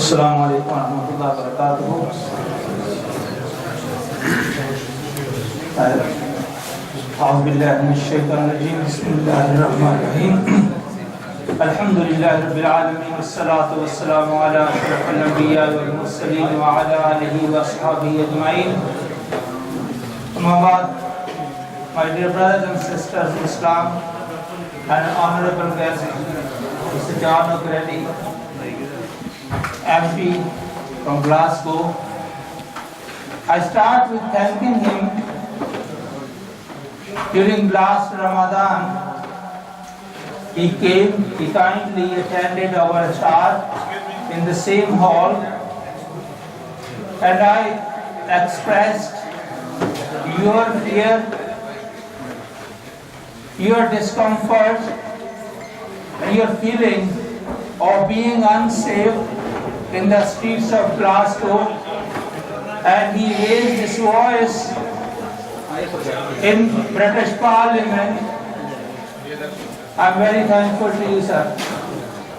Assalamu alaikum wa rahmatullahi wa barakatuh. A'udhu billahi minash shaitanir rajeem. Bismillahir rahmanir rahim. Alhamdulillahi rabbil alamin wassalatu wassalamu ala ashrafil anbiya wal mursalin wa ala alihi wa ashabihi ajma'in. Amma ba'd, my dear brothers and sisters in Islam, and honorable guest, Mr. John O'Grady, MP from Glasgow. I start with thanking him. During last Ramadan, he came, he kindly attended our iftar in the same hall, and I expressed your fear, your discomfort, and your feeling of being unsafe in the streets of Glasgow, and he raised his voice in British Parliament. I'm very thankful to you, sir.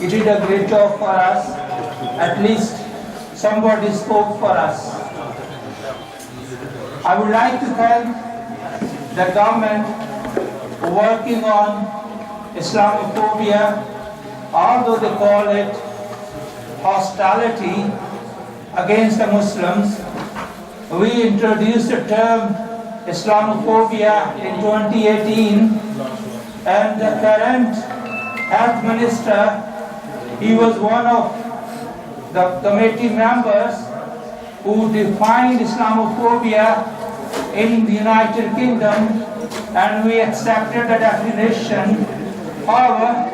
You did a great job for us. At least somebody spoke for us. I would like to thank the government working on Islamophobia, although they call it hostility against the Muslims. We introduced the term Islamophobia in 2018, and the current health minister, he was one of the committee members who defined Islamophobia in the United Kingdom, and we accepted the definition. However,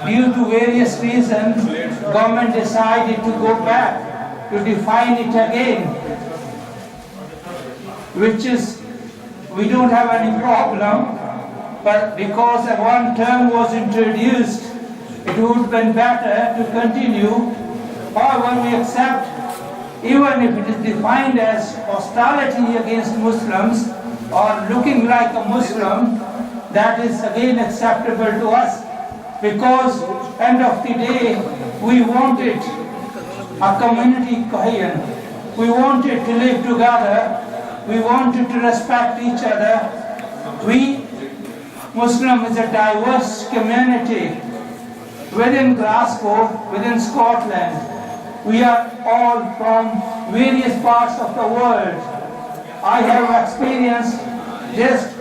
due to various reasons, government decided to go back to define it again, which is, we don't have any problem, but because one term was introduced, it would have been better to continue. However, we accept, even if it is defined as hostility against Muslims or looking like a Muslim, that is again acceptable to us, because end of the day, we wanted a community cohesion. We wanted to live together. We wanted to respect each other. We, Muslim, is a diverse community within Glasgow, within Scotland. We are all from various parts of the world. I have experienced just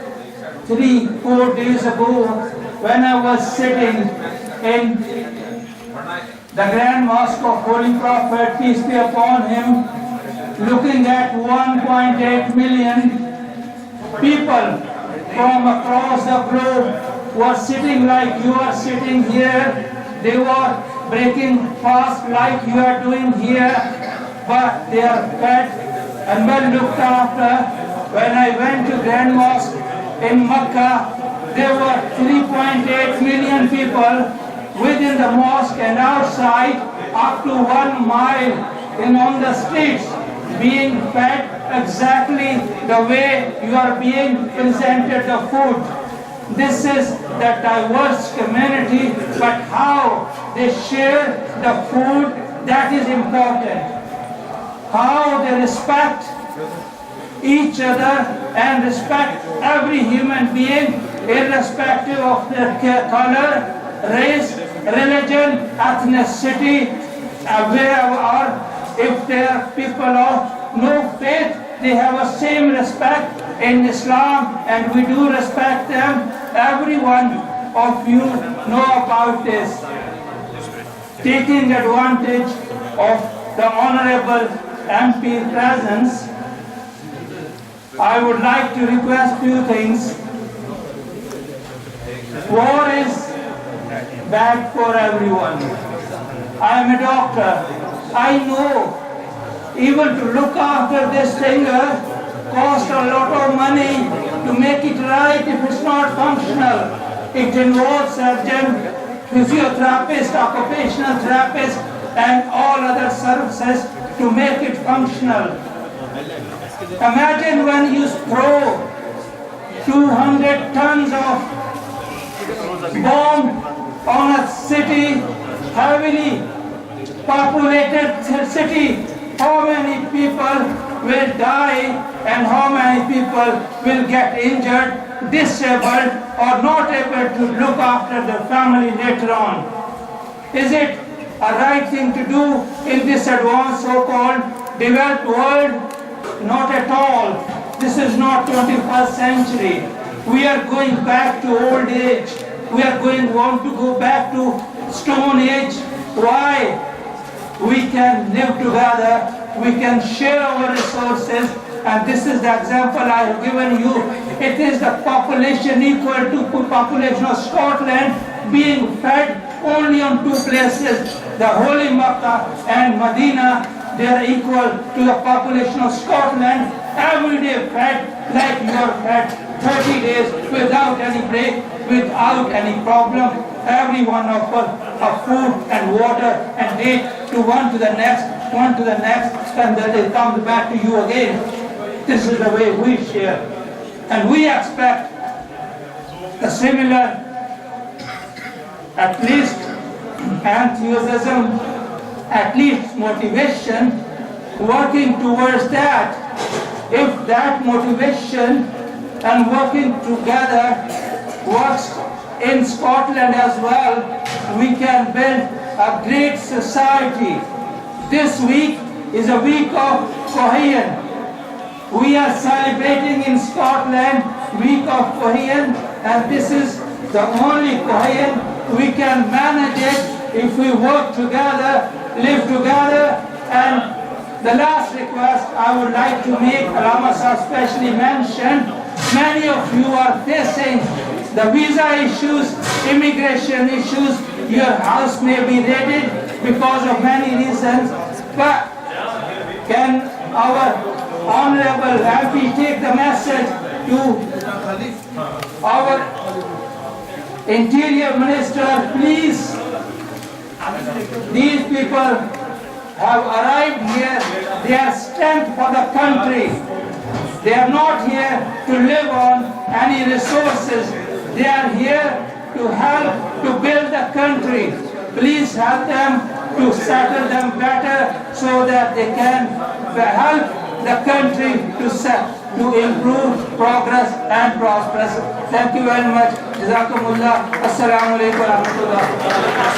3-4 days ago when I was sitting in the Grand Mosque of Holy Prophet, peace be upon him, looking at 1.8 million people from across the globe were sitting like you are sitting here. They were breaking fast like you are doing here, but they are fed and well looked after. When I went to Grand Mosque in Mecca, there were 3.8 million people within the mosque and outside, up to 1 mile and on the streets, being fed exactly the way you are being presented the food. This is the diverse community, but how they share the food, that is important. How they respect each other and respect every human being, irrespective of their color, race, religion, ethnicity, wherever, or if they are people of no faith, they have a same respect in Islam, and we do respect them. Every one of you know about this. Taking advantage of the honorable MP presence, I would like to request few things. War is bad for everyone. I am a doctor. I know even to look after this finger costs a lot of money to make it right if it's not functional. It involves surgeon, physiotherapist, occupational therapist, and all other services to make it functional. Imagine when you throw 200 tons of bomb on a city heavily populated city, how many people will die and how many people will get injured, disabled, or not able to look after their family later on. Is it a right thing to do in this advanced so-called developed world? Not at all. This is not 21st century. We are going back to old age. We are want to go back to Stone Age. Why? We can live together. We can share our resources. And this is the example I have given you. It is the population equal to population of Scotland being fed only on two places, the Holy Makkah and Medina. They are equal to the population of Scotland, every day fed like you are fed 30 days without any break, without any problem. Every one of us have food and water and date to one to the next, and then it comes back to you again. This is the way we share. And we expect a similar, at least enthusiasm, at least motivation, working towards that. If that motivation and working together works in Scotland as well, we can build a great society. This week is a week of cohesion. We are celebrating in Scotland week of cohesion, and this is the only cohesion we can manage it if we work together, live together. And the last request I would like to make, Rama especially mentioned, many of you are facing the visa issues, immigration issues. Your house may be raided because of many reasons, but can our Honorable MP take the message to our Interior Minister, please? These people have arrived here, they are strength for the country. They are not here to live on any resources. They are here to help to build the country. Please help them to settle them better so that they can help the country to improve, progress and prosperous. Thank you very much. Jazakumullah. Assalamu alaikum wa rahmatullah.